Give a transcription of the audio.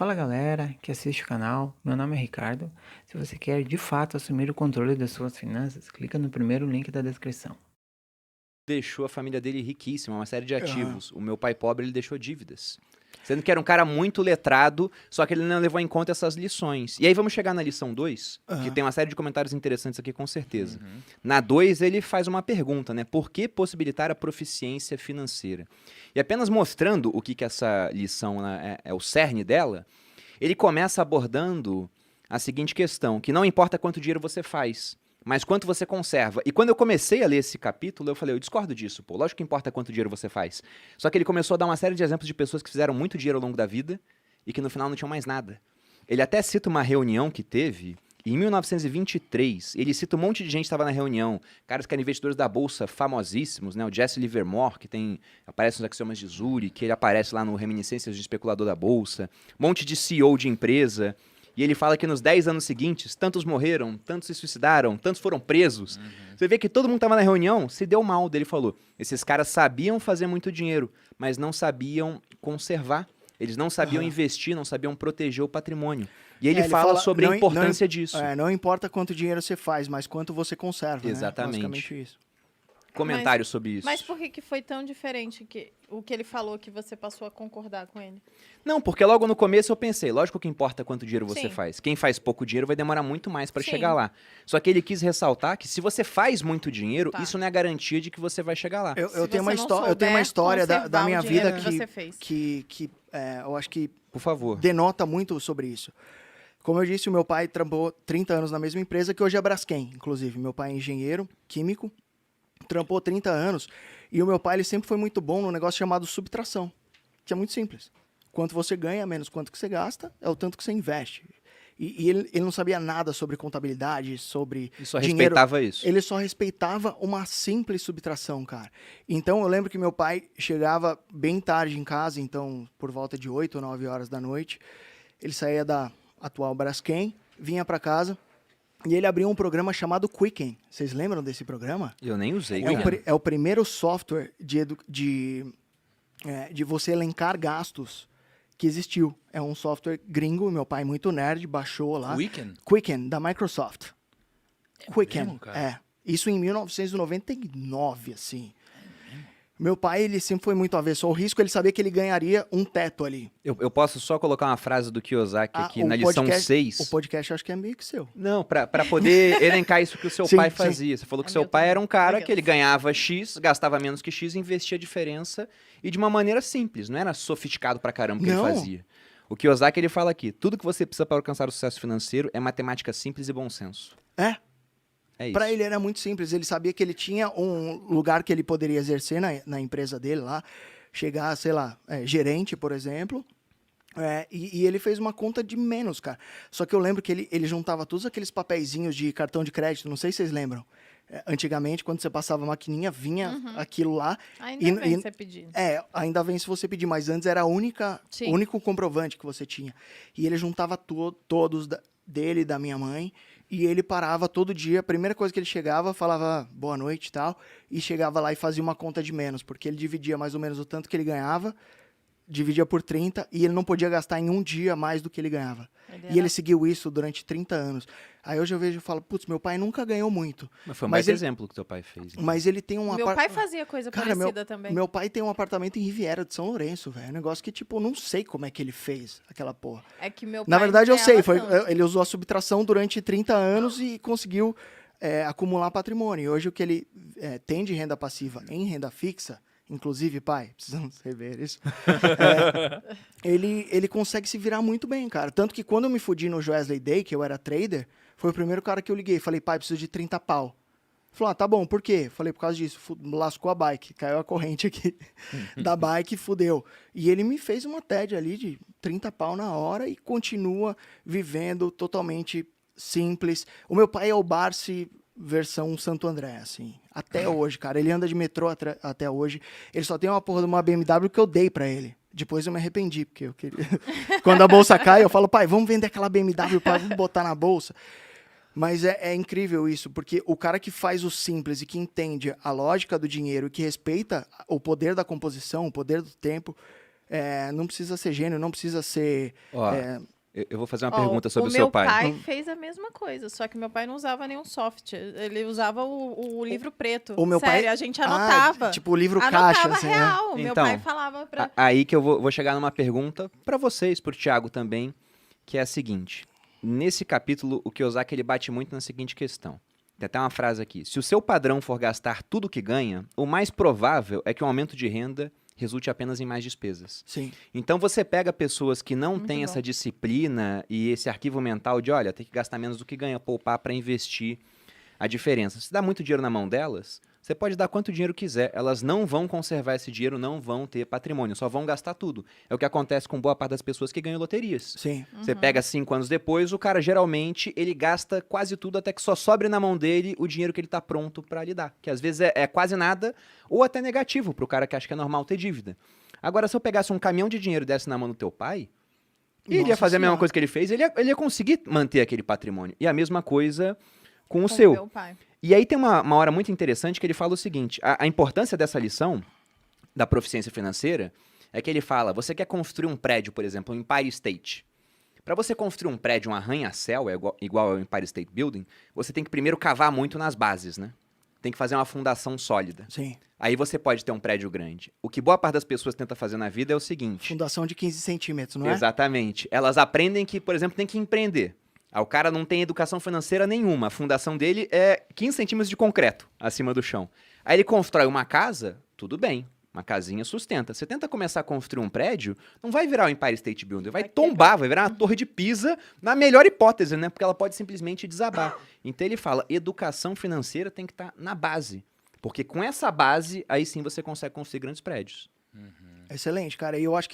Fala galera que assiste o canal, meu nome é Ricardo. Se você quer de fato assumir o controle das suas finanças, clica no primeiro link da descrição. Deixou a família dele riquíssima, uma série de Aham. ativos. O meu pai pobre, ele deixou dívidas. Sendo que era um cara muito letrado, só que ele não levou em conta essas lições. E aí vamos chegar na lição 2, que Aham. tem uma série de comentários interessantes aqui com certeza. Uhum. Na 2, ele faz uma pergunta, né? Por que possibilitar a proficiência financeira? E apenas mostrando o que essa lição né, é o cerne dela, ele começa abordando a seguinte questão, que não importa quanto dinheiro você faz, mas quanto você conserva. E quando eu comecei a ler esse capítulo, eu falei, eu discordo disso, pô. Lógico que importa quanto dinheiro você faz. Só que ele começou a dar uma série de exemplos de pessoas que fizeram muito dinheiro ao longo da vida e que no final não tinham mais nada. Ele até cita uma reunião que teve em 1923. Ele cita um monte de gente que estava na reunião. Caras que eram investidores da Bolsa famosíssimos, né? O Jesse Livermore, que aparece nos Axiomas de Zurich, que ele aparece lá no Reminiscências de Especulador da Bolsa. Um monte de CEO de empresa. E ele fala que nos 10 anos seguintes, tantos morreram, tantos se suicidaram, tantos foram presos. Você vê que todo mundo estava na reunião, se deu mal, dele falou. Esses caras sabiam fazer muito dinheiro, mas não sabiam conservar. Eles não sabiam investir, não sabiam proteger o patrimônio. E ele fala sobre a importância disso. Não importa quanto dinheiro você faz, mas quanto você conserva, Exatamente. né? Basicamente isso. Comentário sobre isso. Mas por que foi tão diferente o que ele falou que você passou a concordar com ele? Não, porque logo no começo eu pensei, lógico que importa quanto dinheiro você Sim. faz. Quem faz pouco dinheiro vai demorar muito mais para Sim. chegar lá. Só que ele quis ressaltar que se você faz muito dinheiro, Tá. isso não é garantia de que você vai chegar lá. Eu Se tenho você uma, não eu tenho uma souber história da conservar minha o dinheiro vida que você fez. que eu acho que Por favor. denota muito sobre isso. Como eu disse, o meu pai trampou 30 anos na mesma empresa, que hoje é a Braskem, inclusive. Meu pai é engenheiro químico, trampou 30 anos, e o meu pai ele sempre foi muito bom num negócio chamado subtração, que é muito simples. Quanto você ganha, menos quanto que você gasta, é o tanto que você investe. E ele não sabia nada sobre contabilidade, sobre Ele só dinheiro. respeitava isso. Ele só respeitava uma simples subtração, cara. Então, eu lembro que meu pai chegava bem tarde em casa, então, por volta de 8 ou 9 horas da noite. Ele saía da atual Braskem, vinha para casa, e ele abriu um programa chamado Quicken. Vocês lembram desse programa? Eu nem usei. É o primeiro software de você elencar gastos que existiu. É um software gringo, meu pai muito nerd, baixou lá. Weekend? Quicken, da Microsoft. Quicken, mesmo, cara? Isso em 1999, assim. Meu pai, ele sempre foi muito avesso ao risco, ele sabia que ele ganharia um teto ali. Eu posso só colocar uma frase do Kiyosaki aqui o na lição podcast- 6? O podcast acho que é meio que seu. Não, pra poder elencar isso que o seu Sim, pai sim. fazia. Você falou que É seu meu pai também. era um cara Obrigada. que ele ganhava X, gastava menos que X, investia a diferença e de uma maneira simples, não era sofisticado pra caramba que Não. ele fazia. O Kiyosaki, ele fala aqui, tudo que você precisa para alcançar o sucesso financeiro é matemática simples e bom senso. É, É isso. pra ele era muito simples. Ele sabia que ele tinha um lugar que ele poderia exercer na empresa dele lá. Chegar, sei lá, gerente, por exemplo. E ele fez uma conta de menos, cara. Só que eu lembro que ele juntava todos aqueles papeizinhos de cartão de crédito. Não sei se vocês lembram. Antigamente, quando você passava a maquininha, vinha aquilo lá. Ainda bem você pedir. Ainda vem se você pedir, mas antes era o Sim. único comprovante que você tinha. E ele juntava todos dele, da minha mãe, e ele parava todo dia. A primeira coisa que ele chegava, falava boa noite e tal, e chegava lá e fazia uma conta de menos, porque ele dividia mais ou menos o tanto que ele ganhava, dividia por 30, e ele não podia gastar em um dia mais do que ele ganhava. E ele seguiu isso durante 30 anos. Aí hoje eu vejo e falo, putz, meu pai nunca ganhou muito. Mas foi um mas baita ele- exemplo que teu pai fez. então. Mas ele tem um Meu pai fazia coisa Cara, parecida também. meu pai tem um apartamento em Riviera de São Lourenço, velho. Um negócio que, tipo, eu não sei como é que ele fez aquela porra. É que meu pai Na verdade, eu sei. ganhava tanto. Ele usou a subtração durante 30 anos e conseguiu acumular patrimônio. E hoje o que ele tem de renda passiva em renda fixa, inclusive, pai, precisamos rever isso, ele consegue se virar muito bem, cara. Tanto que quando eu me fudi no Joesley Day, que eu era trader, foi o primeiro cara que eu liguei. Falei, pai, preciso de 30 pau. Ele falou, tá bom, por quê? Falei, por causa disso, lascou a bike, caiu a corrente aqui da bike, fudeu. E ele me fez uma TED ali de 30 pau na hora e continua vivendo totalmente simples. O meu pai é o Barsi versão Santo André, assim, até hoje, cara. Ele anda de metrô até hoje. Ele só tem uma porra de uma BMW que eu dei pra ele. Depois eu me arrependi, porque eu queria... Quando a bolsa cai, eu falo, pai, vamos vender aquela BMW, pai, vamos botar na bolsa. Mas é incrível isso, porque o cara que faz o simples e que entende a lógica do dinheiro e que respeita o poder da composição, o poder do tempo, não precisa ser gênio, não precisa ser... Ó, é, eu vou fazer uma Ó, pergunta sobre o meu seu pai. pai fez a mesma coisa, só que meu pai não usava nenhum software. Ele usava o livro preto. O meu Sério, pai- a gente anotava. tipo o livro Anotava caixa, assim, né? real. Meu Então, pai falava pra... Aí que eu vou chegar numa pergunta para vocês, pro Thiago também, que é a seguinte. Nesse capítulo, o Kiyosaki ele bate muito na seguinte questão. Tem até uma frase aqui. Se o seu padrão for gastar tudo que ganha, o mais provável é que um aumento de renda resulte apenas em mais despesas. Sim. Então você pega pessoas que não Muito têm bom. essa disciplina e esse arquivo mental de, olha, tem que gastar menos do que ganha, poupar para investir a diferença. Se dá muito dinheiro na mão delas, você pode dar quanto dinheiro quiser, elas não vão conservar esse dinheiro, não vão ter patrimônio, só vão gastar tudo. É o que acontece com boa parte das pessoas que ganham loterias. Sim. Você pega 5 anos depois, o cara geralmente ele gasta quase tudo até que só sobre na mão dele o dinheiro que ele tá pronto para lidar. Que às vezes é quase nada ou até negativo pro cara que acha que é normal ter dívida. Agora, se eu pegasse um caminhão de dinheiro e desse na mão do teu pai, ele ia Nossa fazer a mesma Senhora. coisa que ele fez, ele ia conseguir manter aquele patrimônio. E a mesma coisa com o com seu. meu pai. E aí tem uma hora muito interessante que ele fala o seguinte, a importância dessa lição da proficiência financeira é que ele fala, você quer construir um prédio, por exemplo, um Empire State. Para você construir um prédio, um arranha-céu, igual ao Empire State Building, você tem que primeiro cavar muito nas bases, né? Tem que fazer uma fundação sólida. Sim. Aí você pode ter um prédio grande. O que boa parte das pessoas tenta fazer na vida é o seguinte. Fundação de 15 centímetros, não é? Exatamente. Elas aprendem que, por exemplo, tem que empreender. O cara não tem educação financeira nenhuma. A fundação dele é 15 centímetros de concreto acima do chão. Aí ele constrói uma casa, tudo bem. Uma casinha sustenta. Você tenta começar a construir um prédio, não vai virar o Empire State Building, vai Vai tombar, vai virar uma torre de Pisa, na melhor hipótese, né? Porque ela pode simplesmente desabar. Então ele fala, educação financeira tem que estar na base. Porque com essa base, aí sim você consegue construir grandes prédios. Excelente, cara. E eu acho que